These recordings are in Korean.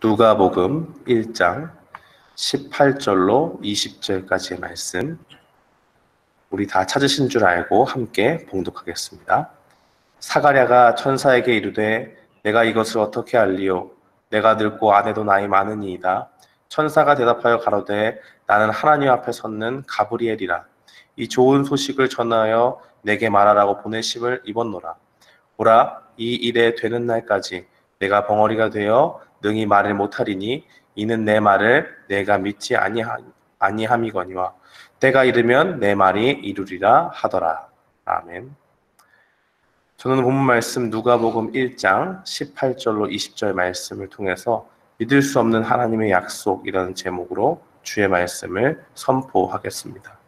누가복음 1장 18절로 20절까지의 말씀, 우리 다 찾으신 줄 알고 함께 봉독하겠습니다. 사가랴가 천사에게 이르되 내가 이것을 어떻게 알리요? 내가 늙고 아내도 나이 많으니이다. 천사가 대답하여 가로되 나는 하나님 앞에 섰는 가브리엘이라. 이 좋은 소식을 전하여 내게 말하라고 보내심을 입었노라. 보라, 이 일에 되는 날까지 내가 벙어리가 되어 능히 말을 못하리니 이는 내 말을 내가 믿지 아니함이거니와 때가 이르면 내 말이 이루리라 하더라. 아멘. 저는 본문 말씀 누가복음 1장 18절로 20절 말씀을 통해서 믿을 수 없는 하나님의 약속이라는 제목으로 주의 말씀을 선포하겠습니다.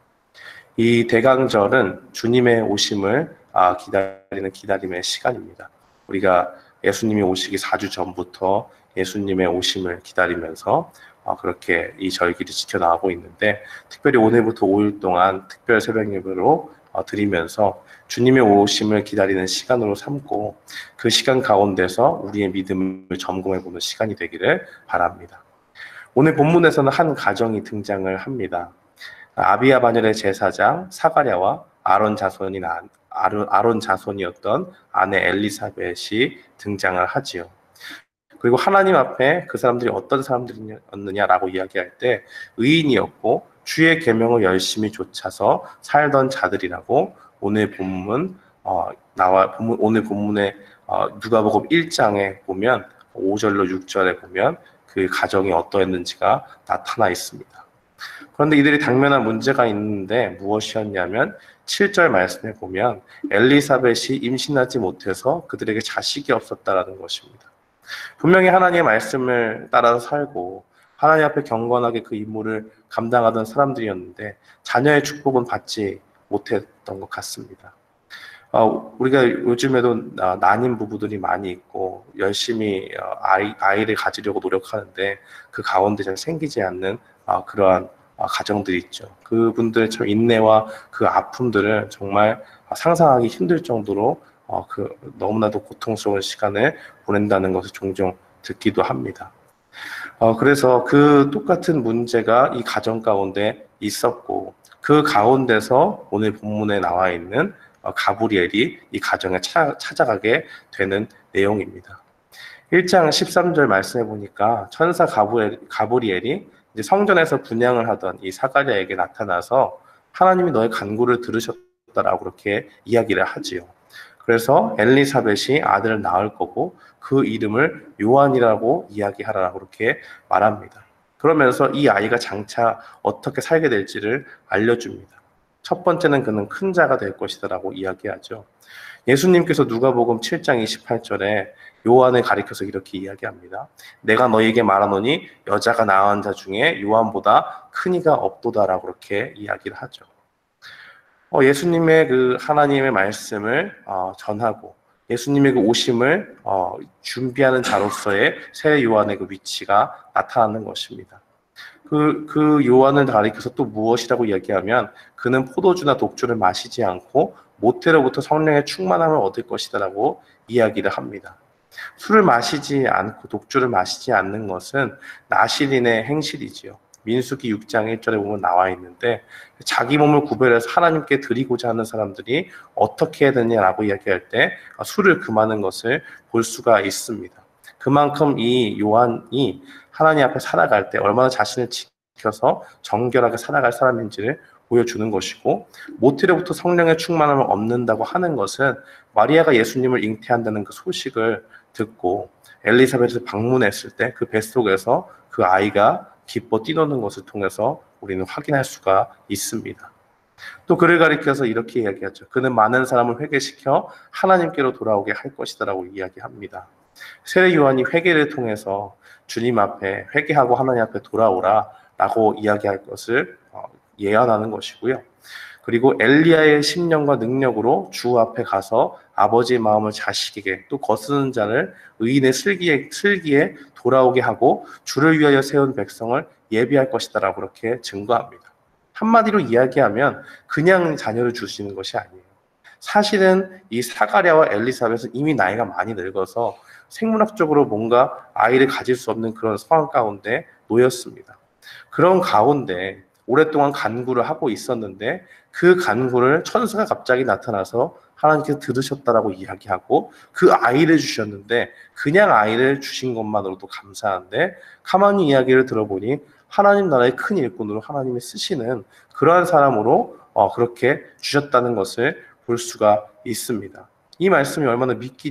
이 대강절은 주님의 오심을 기다리는 기다림의 시간입니다. 우리가 예수님이 오시기 4주 전부터 예수님의 오심을 기다리면서 그렇게 이 절기를 지켜나가고 있는데, 특별히 오늘부터 5일 동안 특별 새벽 예배로 드리면서 주님의 오심을 기다리는 시간으로 삼고 그 시간 가운데서 우리의 믿음을 점검해보는 시간이 되기를 바랍니다. 오늘 본문에서는 한 가정이 등장을 합니다. 아비야 바녀의 제사장 사가랴와 아론 자손이었던 아내 엘리사벳이 등장을 하지요. 그리고 하나님 앞에 그 사람들이 어떤 사람들이었느냐라고 이야기할 때 의인이었고 주의 계명을 열심히 좇아서 살던 자들이라고 오늘 본문에 누가복음 1장에 보면 5절로 6절에 보면 그 가정이 어떠했는지가 나타나 있습니다. 그런데 이들이 당면한 문제가 있는데 무엇이었냐면 7절 말씀에 보면 엘리사벳이 임신하지 못해서 그들에게 자식이 없었다라는 것입니다. 분명히 하나님의 말씀을 따라서 살고 하나님 앞에 경건하게 그 임무를 감당하던 사람들이었는데 자녀의 축복은 받지 못했던 것 같습니다. 우리가 요즘에도 난임 부부들이 많이 있고 열심히 아이를 가지려고 노력하는데 그 가운데 잘 생기지 않는 그러한 가정들이 있죠. 그분들의 참 인내와 그 아픔들을 정말 상상하기 힘들 정도로 너무나도 고통스러운 시간을 보낸다는 것을 종종 듣기도 합니다. 그래서 그 똑같은 문제가 이 가정 가운데 있었고 그 가운데서 오늘 본문에 나와 있는 가브리엘이 이 가정에 찾아가게 되는 내용입니다. 1장 13절 말씀해 보니까 천사 가브리엘이 이제 성전에서 분향을 하던 이 사가랴에게 나타나서 하나님이 너의 간구를 들으셨다라고 그렇게 이야기를 하지요. 그래서 엘리사벳이 아들을 낳을 거고 그 이름을 요한이라고 이야기하라고 그렇게 말합니다. 그러면서 이 아이가 장차 어떻게 살게 될지를 알려줍니다. 첫 번째는 그는 큰 자가 될 것이다라고 이야기하죠. 예수님께서 누가복음 7장 28절에 요한을 가리켜서 이렇게 이야기합니다. 내가 너희에게 말하노니 여자가 낳은 자 중에 요한보다 큰 이가 없도다라고 그렇게 이야기를 하죠. 예수님의 그 하나님의 말씀을 전하고 예수님의 그 오심을 준비하는 자로서의 새 요한의 그 위치가 나타나는 것입니다. 그 요한을 가리켜서 또 무엇이라고 이야기하면 그는 포도주나 독주를 마시지 않고 모태로부터 성령의 충만함을 얻을 것이다라고 이야기를 합니다. 술을 마시지 않고 독주를 마시지 않는 것은 나실인의 행실이지요. 민수기 6장 1절에 보면 나와 있는데 자기 몸을 구별해서 하나님께 드리고자 하는 사람들이 어떻게 해야 되냐라고 이야기할 때 술을 금하는 것을 볼 수가 있습니다. 그만큼 이 요한이 하나님 앞에 살아갈 때 얼마나 자신을 지켜서 정결하게 살아갈 사람인지를 보여주는 것이고, 모태로부터 성령의 충만함을 얻는다고 하는 것은 마리아가 예수님을 잉태한다는 그 소식을 듣고 엘리사벳을 방문했을 때 그 뱃속에서 그 아이가 기뻐 뛰노는 것을 통해서 우리는 확인할 수가 있습니다. 또 그를 가리켜서 이렇게 이야기하죠. 그는 많은 사람을 회개시켜 하나님께로 돌아오게 할 것이다라고 이야기합니다. 세례 요한이 회개를 통해서 주님 앞에 회개하고 하나님 앞에 돌아오라라고 이야기할 것을 예언하는 것이고요. 그리고 엘리야의 심령과 능력으로 주 앞에 가서 아버지의 마음을 자식에게 또 거스는 자를 의인의 슬기에 돌아오게 하고 주를 위하여 세운 백성을 예비할 것이다라고 그렇게 증거합니다. 한마디로 이야기하면 그냥 자녀를 주시는 것이 아니에요. 사실은 이 사가랴와 엘리사벳은 이미 나이가 많이 늙어서 생물학적으로 뭔가 아이를 가질 수 없는 그런 상황 가운데 놓였습니다. 그런 가운데 오랫동안 간구를 하고 있었는데 그 간구를 천사가 갑자기 나타나서 하나님께서 들으셨다라고 이야기하고 그 아이를 주셨는데 그냥 아이를 주신 것만으로도 감사한데 가만히 이야기를 들어보니 하나님 나라의 큰 일꾼으로 하나님이 쓰시는 그러한 사람으로 그렇게 주셨다는 것을 볼 수가 있습니다. 이 말씀이 얼마나 믿기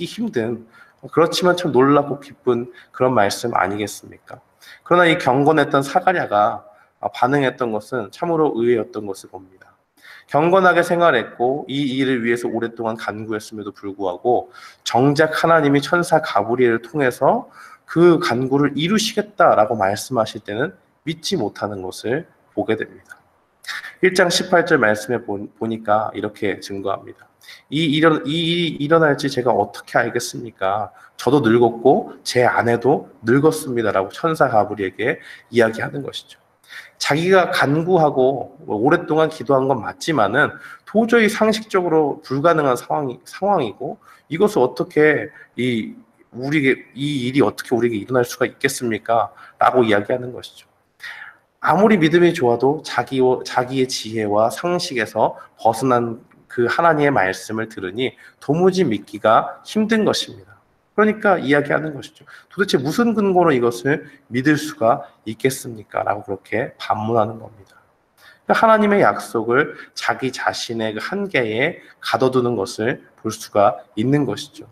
힘든 그렇지만 참 놀랍고 기쁜 그런 말씀 아니겠습니까? 그러나 이 경건했던 사가랴가 반응했던 것은 참으로 의외였던 것을 봅니다. 경건하게 생활했고 이 일을 위해서 오랫동안 간구했음에도 불구하고 정작 하나님이 천사 가브리엘을 통해서 그 간구를 이루시겠다라고 말씀하실 때는 믿지 못하는 것을 보게 됩니다. 1장 18절 말씀에 보니까 이렇게 증거합니다. 이 일이 일어날지 제가 어떻게 알겠습니까? 저도 늙었고 제 아내도 늙었습니다라고 천사 가브리엘에게 이야기하는 것이죠. 자기가 간구하고 오랫동안 기도한 건 맞지만은 도저히 상식적으로 불가능한 상황이고 이것을 어떻게 이 일이 어떻게 우리에게 일어날 수가 있겠습니까? 라고 이야기하는 것이죠. 아무리 믿음이 좋아도 자기의 지혜와 상식에서 벗어난 그 하나님의 말씀을 들으니 도무지 믿기가 힘든 것입니다. 그러니까 이야기하는 것이죠. 도대체 무슨 근거로 이것을 믿을 수가 있겠습니까? 라고 그렇게 반문하는 겁니다. 하나님의 약속을 자기 자신의 그 한계에 가둬두는 것을 볼 수가 있는 것이죠.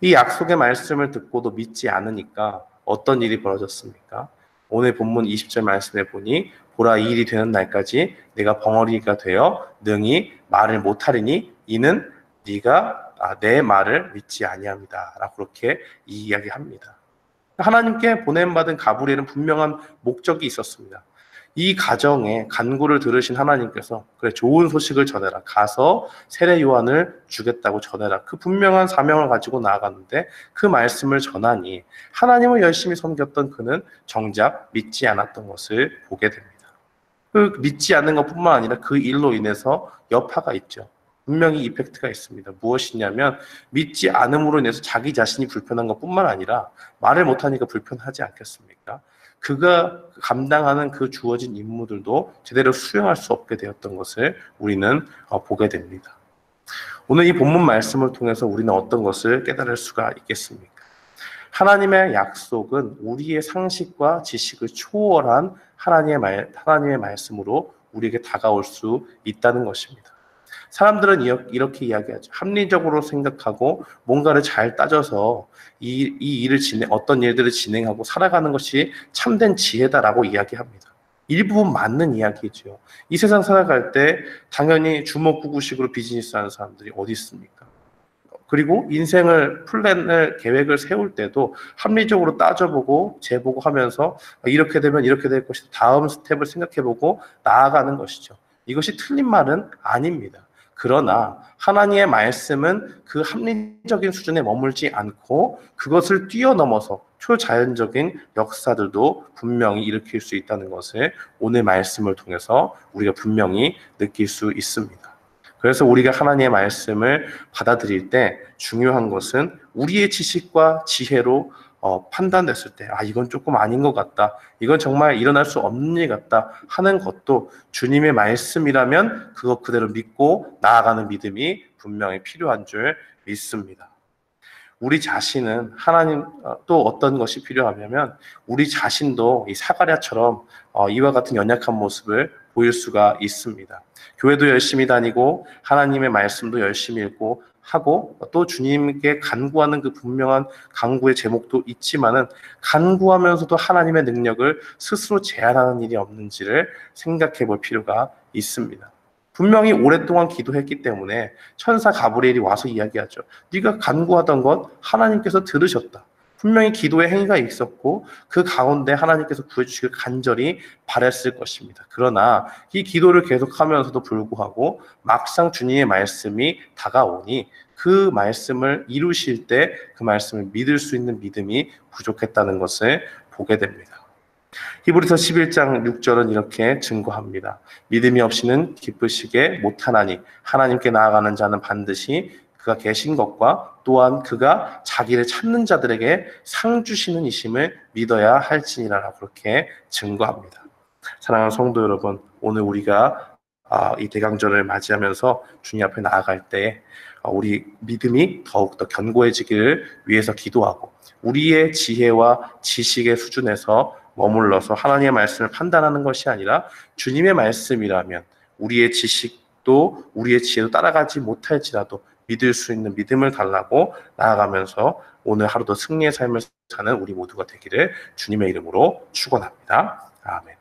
이 약속의 말씀을 듣고도 믿지 않으니까 어떤 일이 벌어졌습니까? 오늘 본문 20절 말씀에 보니 보라 이 일이 되는 날까지 내가 벙어리가 되어 능히 말을 못하리니 이는 네가 내 말을 믿지 아니합니다 라고 그렇게 이야기합니다. 하나님께 보냄받은 가브리엘은 분명한 목적이 있었습니다. 이 가정에 간구를 들으신 하나님께서 그래 좋은 소식을 전해라. 가서 세례 요한을 주겠다고 전해라. 그 분명한 사명을 가지고 나아갔는데 그 말씀을 전하니 하나님을 열심히 섬겼던 그는 정작 믿지 않았던 것을 보게 됩니다. 그 믿지 않는 것뿐만 아니라 그 일로 인해서 여파가 있죠. 분명히 이펙트가 있습니다. 무엇이냐면 믿지 않음으로 인해서 자기 자신이 불편한 것뿐만 아니라 말을 못하니까 불편하지 않겠습니까? 그가 감당하는 그 주어진 임무들도 제대로 수행할 수 없게 되었던 것을 우리는 보게 됩니다. 오늘 이 본문 말씀을 통해서 우리는 어떤 것을 깨달을 수가 있겠습니까? 하나님의 약속은 우리의 상식과 지식을 초월한 하나님의 말씀으로 우리에게 다가올 수 있다는 것입니다. 사람들은 이렇게 이야기하죠. 합리적으로 생각하고 뭔가를 잘 따져서 어떤 일들을 진행하고 살아가는 것이 참된 지혜다라고 이야기합니다. 일부분 맞는 이야기죠. 이 세상 살아갈 때 당연히 주먹구구식으로 비즈니스하는 사람들이 어디 있습니까? 그리고 플랜을 계획을 세울 때도 합리적으로 따져보고 재보고 하면서 이렇게 되면 이렇게 될 것이다. 다음 스텝을 생각해보고 나아가는 것이죠. 이것이 틀린 말은 아닙니다. 그러나 하나님의 말씀은 그 합리적인 수준에 머물지 않고 그것을 뛰어넘어서 초자연적인 역사들도 분명히 일으킬 수 있다는 것을 오늘 말씀을 통해서 우리가 분명히 느낄 수 있습니다. 그래서 우리가 하나님의 말씀을 받아들일 때 중요한 것은 우리의 지식과 지혜로 판단됐을 때 이건 조금 아닌 것 같다. 이건 정말 일어날 수 없는 일 같다 하는 것도 주님의 말씀이라면 그것 그대로 믿고 나아가는 믿음이 분명히 필요한 줄 믿습니다. 우리 자신은 또 어떤 것이 필요하냐면 우리 자신도 이 사가랴처럼 이와 같은 연약한 모습을 보일 수가 있습니다. 교회도 열심히 다니고 하나님의 말씀도 열심히 읽고 하고 또 주님께 간구하는 그 분명한 간구의 제목도 있지만은 간구하면서도 하나님의 능력을 스스로 제한하는 일이 없는지를 생각해 볼 필요가 있습니다. 분명히 오랫동안 기도했기 때문에 천사 가브리엘이 와서 이야기하죠. 네가 간구하던 것 하나님께서 들으셨다. 분명히 기도의 행위가 있었고 그 가운데 하나님께서 구해주시길 간절히 바랬을 것입니다. 그러나 이 기도를 계속하면서도 불구하고 막상 주님의 말씀이 다가오니 그 말씀을 이루실 때 그 말씀을 믿을 수 있는 믿음이 부족했다는 것을 보게 됩니다. 히브리서 11장 6절은 이렇게 증거합니다. 믿음이 없이는 기쁘시게 못하나니 하나님께 나아가는 자는 반드시 그가 계신 것과 또한 그가 자기를 찾는 자들에게 상 주시는 이심을 믿어야 할지니라라고 그렇게 증거합니다. 사랑하는 성도 여러분, 오늘 우리가 이 대강절을 맞이하면서 주님 앞에 나아갈 때 우리 믿음이 더욱더 견고해지기를 위해서 기도하고 우리의 지혜와 지식의 수준에서 머물러서 하나님의 말씀을 판단하는 것이 아니라 주님의 말씀이라면 우리의 지식도 우리의 지혜도 따라가지 못할지라도 믿을 수 있는 믿음을 달라고 나아가면서 오늘 하루도 승리의 삶을 사는 우리 모두가 되기를 주님의 이름으로 축원합니다. 아멘.